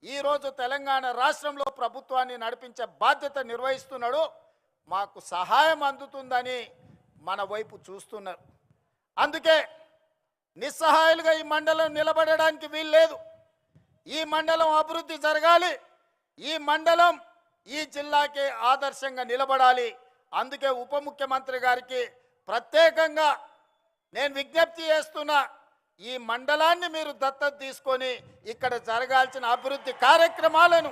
ఈరోజు తెలంగాణ రాష్ట్రంలో ప్రభుత్వాన్ని నడిపించే బాధ్యత నిర్వహిస్తున్నాడు. మాకు సహాయం అందుతుందని మన వైపు చూస్తున్నారు. అందుకే నిస్సహాయులుగా ఈ మండలం నిలబడడానికి వీల్లేదు. ఈ మండలం అభివృద్ధి జరగాలి. ఈ మండలం ఈ జిల్లాకే ఆదర్శంగా నిలబడాలి. అందుకే ఉప ముఖ్యమంత్రి గారికి ప్రత్యేకంగా నేను విజ్ఞప్తి చేస్తున్నా, ఈ మండలాన్ని మీరు దత్తత తీసుకొని ఇక్కడ జరగాల్సిన అభివృద్ధి కార్యక్రమాలను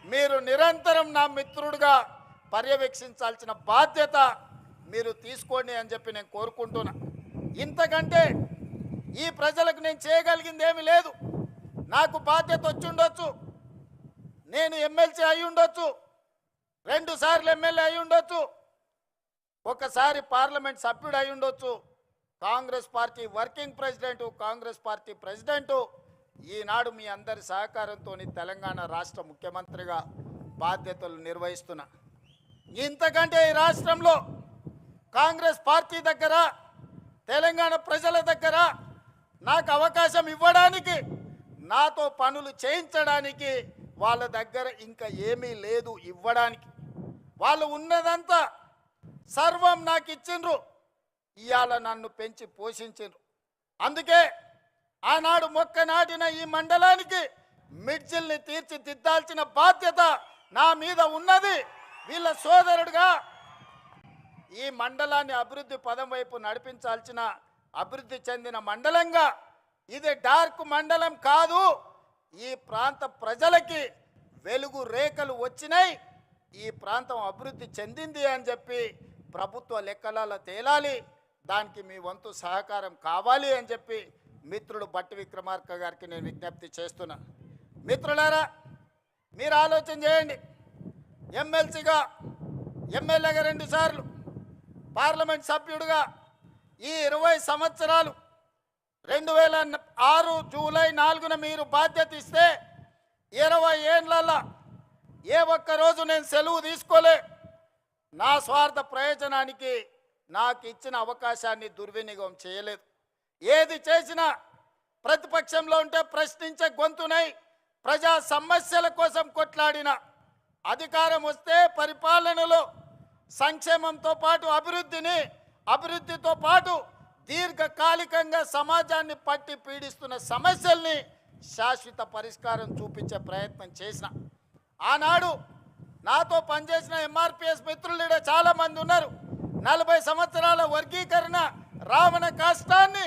మీరు నిరంతరం నా మిత్రుడిగా పర్యవేక్షించాల్సిన బాధ్యత మీరు తీసుకోండి అని చెప్పి నేను కోరుకుంటున్నా. ఇంతకంటే ఈ ప్రజలకు నేను చేయగలిగింది ఏమీ లేదు. నాకు బాధ్యత వచ్చి ఉండొచ్చు, నేను ఎమ్మెల్సీ అయి ఉండొచ్చు, 2 సార్లు ఎమ్మెల్యే అయి ఉండొచ్చు, ఒకసారి పార్లమెంట్ సభ్యుడు అయి ఉండొచ్చు, Congress party working president, Congress party president. ఈనాడు మీ అందరి సహకారంతో తెలంగాణ రాష్ట్ర ముఖ్యమంత్రిగా బాధ్యతలు నిర్వహిస్తున్నా. ఇంతకంటే ఈ రాష్ట్రంలో కాంగ్రెస్ పార్టీ దగ్గర, తెలంగాణ ప్రజల దగ్గర నాకు అవకాశం ఇవ్వడానికి, నాతో పనులు చేయించడానికి వాళ్ళ దగ్గర ఇంకా ఏమీ లేదు ఇవ్వడానికి. వాళ్ళు ఉన్నదంతా సర్వం నాకు ఇచ్చిండ్రు. ఇవాళ నన్ను పెంచి పోషించిండ్రు. అందుకే ఆనాడు మొక్క నాటిన ఈ మండలానికి మిడ్జిల్ని తీర్చిదిద్దాల్సిన బాధ్యత నా మీద ఉన్నది. వీళ్ళ సోదరుడుగా ఈ మండలాన్ని అభివృద్ధి పదం వైపు నడిపించాల్సిన అభివృద్ధి చెందిన మండలంగా, ఇది డార్క్ మండలం కాదు. ఈ ప్రాంత ప్రజలకి వెలుగు రేఖలు వచ్చినాయి. ఈ ప్రాంతం అభివృద్ధి చెందింది అని చెప్పి ప్రభుత్వ లెక్కలలో తేలాలి. దానికి మీ వంతు సహకారం కావాలి అని చెప్పి మిత్రుడు బట్టి విక్రమార్క గారికి నేను విజ్ఞప్తి చేస్తున్నా. మిత్రులారా, మీరు ఆలోచన చేయండి. ఎమ్మెల్సీగా, ఎమ్మెల్యేగా 2 సార్లు, పార్లమెంట్ సభ్యుడిగా ఈ 20 సంవత్సరాలు 2006 జూలై 4న మీరు బాధ్యత ఇస్తే 20 ఏళ్లలో ఏ ఒక్కరోజు నేను సెలవు తీసుకోలే. నా స్వార్థ ప్రయోజనానికి నాకు ఇచ్చిన అవకాశాన్ని దుర్వినియోగం చేయలేదు. ఏది చేసినా ప్రతిపక్షంలో ఉంటే ప్రశ్నించే గొంతునై ప్రజా సమస్యల కోసం కొట్లాడిన, అధికారం వస్తే పరిపాలనలో సంక్షేమంతో పాటు అభివృద్ధితో పాటు దీర్ఘకాలికంగా సమాజాన్ని పట్టి పీడిస్తున్న సమస్యల్ని శాశ్వత పరిష్కారం చూపించే ప్రయత్నం చేసిన. ఆనాడు నాతో పనిచేసిన ఎంఆర్పిఎస్ మిత్రులు చాలామంది ఉన్నారు. 40 సంవత్సరాల వర్గీకరణ రావణ కష్టాన్ని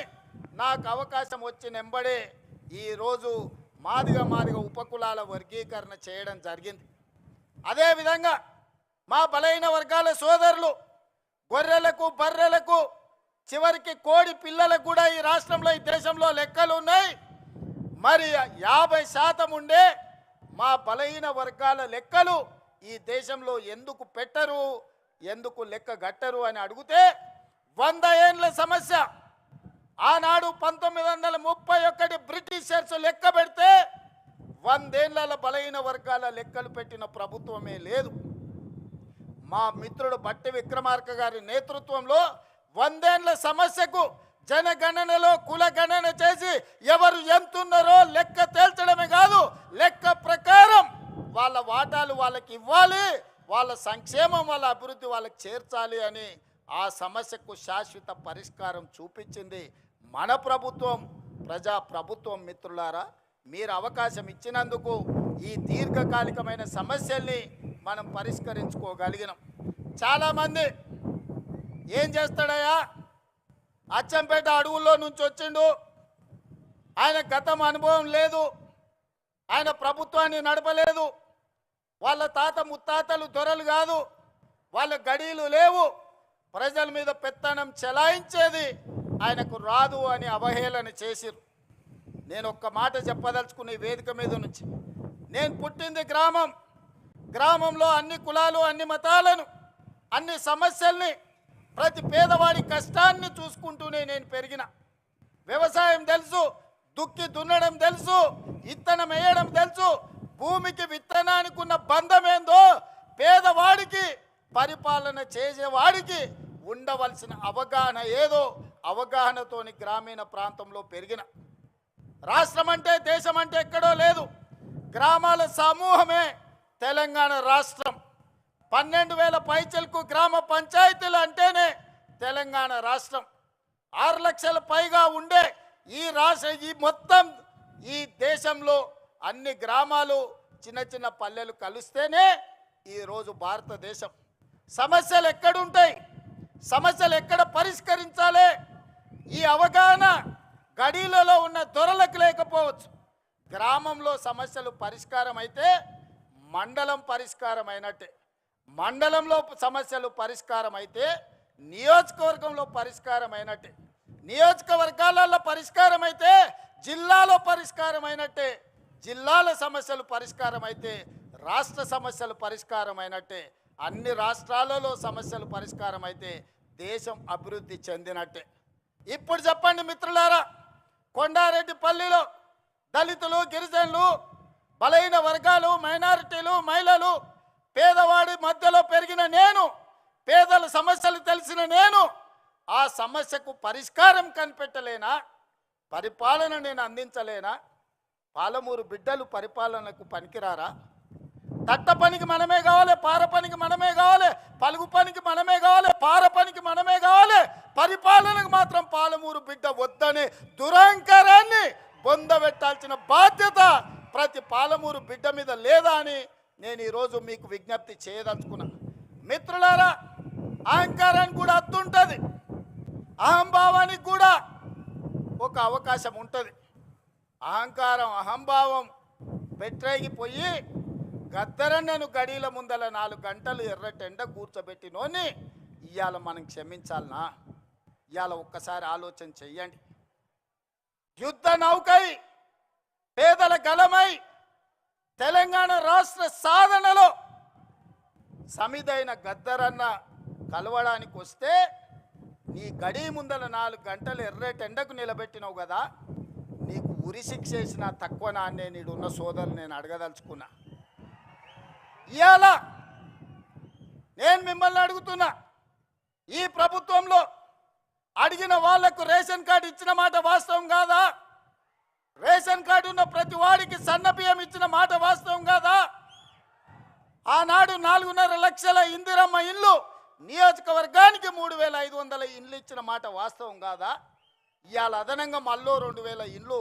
నాకు అవకాశం వచ్చిన వెంబడే ఈరోజు మాదిగ ఉపకులాల వర్గీకరణ చేయడం జరిగింది. అదేవిధంగా మా బలైన వర్గాల సోదరులు, గొర్రెలకు, బర్రెలకు, చివరికి కోడి పిల్లలకు కూడా ఈ రాష్ట్రంలో, ఈ దేశంలో లెక్కలు ఉన్నాయి. మరి 50% ఉండే మా బలహీన వర్గాల లెక్కలు ఈ దేశంలో ఎందుకు పెట్టరు, ఎందుకు లెక్క గట్టరు అని అడిగితే 100 ఏండ్ల సమస్య. ఆనాడు 1931 బ్రిటిషర్స్ లెక్క పెడితే 100 ఏళ్ల బలహీన వర్గాల లెక్కలు పెట్టిన ప్రభుత్వమే లేదు. మా మిత్రుడు బట్టి విక్రమార్క గారి నేతృత్వంలో 100 ఏళ్ల సమస్యకు జనగణనలో కులగణన చేసి ఎవరు ఎంతున్నారో లెక్క తేల్చడమే కాదు, లెక్క ప్రకారం వాళ్ళ వాటాలు వాళ్ళకి ఇవ్వాలి, వాళ్ళ సంక్షేమం, వాళ్ళ అభివృద్ధి వాళ్ళకి చేర్చాలి అని ఆ సమస్యకు శాశ్వత పరిష్కారం చూపించింది మన ప్రభుత్వం, ప్రజా ప్రభుత్వం. మిత్రులారా, మీరు అవకాశం ఇచ్చినందుకు ఈ దీర్ఘకాలికమైన సమస్యల్ని మనం పరిష్కరించుకోగలిగినాం. చాలామంది ఏం చేస్తాడయ్యా, అచ్చంపేట అడవుల్లో నుంచి వచ్చిండు, ఆయన గతం అనుభవం లేదు, ఆయన ప్రభుత్వాన్ని నడపలేదు, వాళ్ళ తాత ముత్తాతలు దొరలు కాదు, వాళ్ళ గడీలు లేవు, ప్రజల మీద పెత్తనం చెలాయించేది ఆయనకు రాదు అని అవహేళన చేసిరు. నేను ఒక్క మాట చెప్పదలుచుకున్న ఈ వేదిక మీద నుంచి, నేను పుట్టింది గ్రామంలో అన్ని కులాలు, అన్ని మతాలను, అన్ని సమస్యల్ని, ప్రతి పేదవాడి కష్టాన్ని చూసుకుంటూనే నేను పెరిగిన. వ్యవసాయం తెలుసు, దుక్కి దున్నడం తెలుసు, ఇత్తనం వేయడం తెలుసు, భూమికి విత్తనానికి ఉన్న బంధం ఏందో పేదవాడికి, పరిపాలన చేసేవాడికి ఉండవలసిన అవగాహన ఏదో అవగాహనతోని గ్రామీణ ప్రాంతంలో పెరిగిన. రాష్ట్రం అంటే దేశం అంటే ఎక్కడో లేదు, గ్రామాల సమూహమే తెలంగాణ రాష్ట్రం. 12,000 పైచలకు గ్రామ పంచాయతీలు అంటేనే తెలంగాణ రాష్ట్రం. 6 లక్షల పైగా ఉండే ఈ మొత్తం ఈ దేశంలో అన్ని గ్రామాలు చిన్న చిన్న పల్లెలు కలిస్తేనే ఈరోజు భారతదేశం. సమస్యలు ఎక్కడుంటాయి, సమస్యలు ఎక్కడ పరిష్కరించాలి, ఈ అవగాహన గడీలలో ఉన్న దొరలకు లేకపోవచ్చు. గ్రామంలో సమస్యలు పరిష్కారం అయితే మండలం పరిష్కారం అయినట్టే, మండలంలో సమస్యలు పరిష్కారం అయితే నియోజకవర్గంలో పరిష్కారం అయినట్టే, నియోజకవర్గాలలో పరిష్కారం అయితే జిల్లాలో పరిష్కారం అయినట్టే, జిల్లాల సమస్యలు పరిష్కారం అయితే రాష్ట్ర సమస్యలు పరిష్కారం అయినట్టే, అన్ని రాష్ట్రాలలో సమస్యలు పరిష్కారం అయితే దేశం అభివృద్ధి చెందినట్టే. ఇప్పుడు చెప్పండి మిత్రులారా, కొండారెడ్డిపల్లిలో దళితులు, గిరిజనులు, బలహీన వర్గాలు, మైనారిటీలు, మహిళలు, పేదవాడి మధ్యలో పెరిగిన నేను, పేదల సమస్యలు తెలిసిన నేను ఆ సమస్యకు పరిష్కారం కనిపెట్టలేనా? పరిపాలన నేను అందించలేనా? పాలమూరు బిడ్డలు పరిపాలనకు పనికిరారా? తట్ట పనికి మనమే కావాలి, పార పనికి మనమే కావాలి, పలుగు పనికి మనమే కావాలి, పార పనికి మనమే కావాలి, పరిపాలనకు మాత్రం పాలమూరు బిడ్డ వద్దనే దురహంకారాన్ని బొందబెట్టాల్సిన బాధ్యత ప్రతి పాలమూరు బిడ్డ మీద లేదా అని నేను ఈరోజు మీకు విజ్ఞప్తి చేయదలుచుకున్నా. మిత్రులారా, అహంకారానికి కూడా అత్తుంటుంది, అహంభావానికి కూడా ఒక అవకాశం ఉంటుంది. అహంకారం, అహంభావం పెట్టేగిపోయి గద్దరన్నను గడీల ముందల 4 గంటలు ఎర్రటెండ కూర్చోబెట్టినోని ఇవాళ మనం క్షమించాలనా? ఇవాళ ఒక్కసారి ఆలోచన చెయ్యండి. యుద్ధ నౌకై, పేదల గలమై తెలంగాణ రాష్ట్ర సాధనలో సమిదైన గద్దరన్న కలవడానికి వస్తే నీ గడి ముందల 4 గంటలు ఎర్రటెండకు నిలబెట్టినావు కదా, నీకు ఉరి శిక్ష వేసిన తక్కువ నాన్నే నీడున్న సోదరులు నేను అడగదలుచుకున్నా. ఇవాళ నేను మిమ్మల్ని అడుగుతున్నా, ఈ ప్రభుత్వంలో అడిగిన వాళ్లకు రేషన్ కార్డు ఇచ్చిన మాట వాస్తవం కాదా? రేషన్ కార్డు ఉన్న ప్రతి వాడికి సన్న బియ్యం ఇచ్చిన మాట వాస్తవం కాదా? ఆనాడు 4.5 లక్షల ఇందిరమ్మ ఇల్లు, నియోజకవర్గానికి 3,500 ఇండ్లు ఇచ్చిన మాట వాస్తవం కాదా? ఇవాళ అదనంగా మళ్ళీ 2,000 ఇండ్లు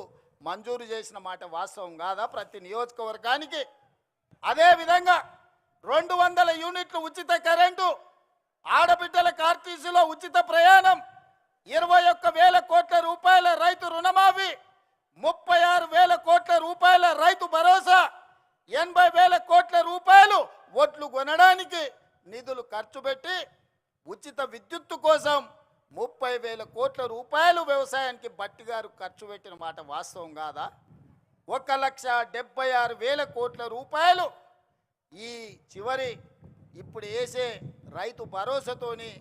మంజూరు చేసిన మాట వాస్తవం కాదా ప్రతి నియోజకవర్గానికి? అదేవిధంగా 200 యూనిట్లు ఉచిత కరెంటు, ఆడబిడ్డల ఆర్టీసీలో ఉచిత ప్రయాణం, 21,000 కోట్ల రూపాయల రైతు రుణమాఫీ, 36,000 కోట్ల రూపాయల రైతు భరోసా, 80,000 కోట్ల రూపాయలు ఓట్లు కొనడానికి నిధులు ఖర్చు పెట్టి ఉచిత విద్యుత్తు కోసం 30,000 కోట్ల రూపాయలు వ్యవసాయానికి బట్టి గారు ఖర్చు పెట్టిన మాట వాస్తవం కాదా? 1,76,000 కోట్ల రూపాయలు ఈ చివరి ఇప్పుడు వేసే రైతు భరోసాతోని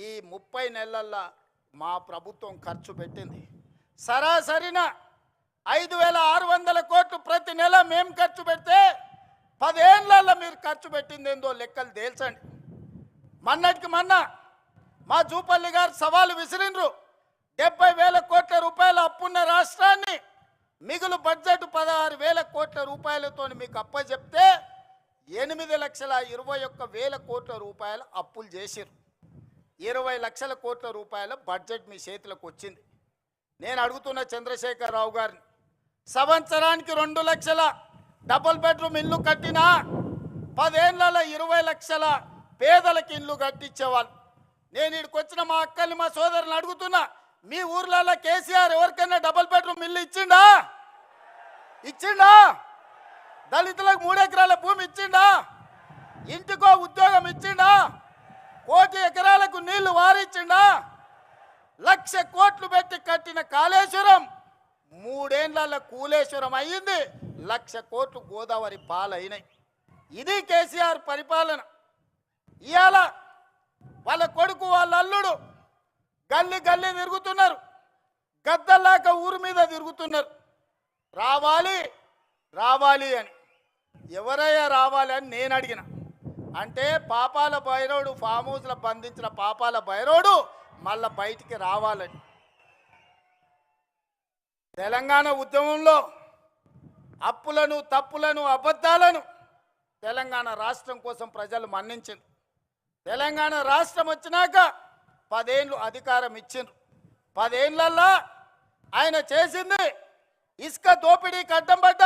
ఈ 30 నెలల్లో మా ప్రభుత్వం ఖర్చు పెట్టింది. సరాసరిన 5,600 కోట్లు ప్రతి నెల మేము ఖర్చు పెడితే 10 ఏళ్లలో మీరు ఖర్చు పెట్టింది ఏందో లెక్కలు తేల్చండి. మొన్నటికి మొన్న మా జూపల్లి గారు సవాలు విసిరిండ్రు, 70,000 కోట్ల రూపాయల అప్పున్న రాష్ట్రాన్ని మిగులు బడ్జెట్ 16,000 కోట్ల రూపాయలతో మీకు అప్పచెప్తే 8,21,000 కోట్ల రూపాయల అప్పులు చేసిరు. 20 లక్షల కోట్ల రూపాయల బడ్జెట్ మీ చేతులకు వచ్చింది. నేను అడుగుతున్న చంద్రశేఖరరావు గారిని, సంవత్సరానికి 2 లక్షల డబుల్ బెడ్రూమ్ ఇల్లు కట్టినా 10 ఏళ్లలో 20 లక్షల పేదలకు ఇల్లు కట్టించేవాళ్ళు. నేను ఇక్కడికి వచ్చిన మా అక్కల్ని, మా సోదరుని అడుగుతున్నా, మీ ఊర్లలో కేసీఆర్ ఎవరికైనా డబుల్ బెడ్రూమ్ ఇల్లు ఇచ్చిండా? ఇచ్చిండా? దళితులకు 3 ఎకరాల భూమి ఇచ్చిండా? ఇంటికో ఉద్యోగం ఇచ్చిండా? 1 కోటి ఎకరాలకు నీళ్లు వారిచ్చిండా? 1,00,000 కోట్లు పెట్టి కట్టిన కాళేశ్వరం 3 ఏళ్లలో కూలేశ్వరం అయ్యింది. 1,00,000 కోట్లు గోదావరి పాలైనాయి. ఇది కేసీఆర్ పరిపాలన. ఇవాళ వాళ్ళ కొడుకు, వాళ్ళ అల్లుడు గల్లీ గల్లీ తిరుగుతున్నారు, గద్దల్లాక ఊరు మీద తిరుగుతున్నారు, రావాలి రావాలి అని. ఎవరయ్యా రావాలి అని నేను అడిగిన. అంటే పాపాల భైరవుడు, ఫామ్ హౌస్లో బంధించిన పాపాల భైరవుడు మళ్ళీ బయటికి రావాలని. తెలంగాణ ఉద్యమంలో అప్పులను తప్పులను అబద్ధాలను తెలంగాణ రాష్ట్రం కోసం ప్రజలు మన్నించారు. తెలంగాణ రాష్ట్రం వచ్చినాక 10 ఏళ్ళు అధికారం ఇచ్చిండ్రు. 10 ఏళ్లలో ఆయన చేసింది ఇసుక దోపిడీకి అడ్డం పడ్డ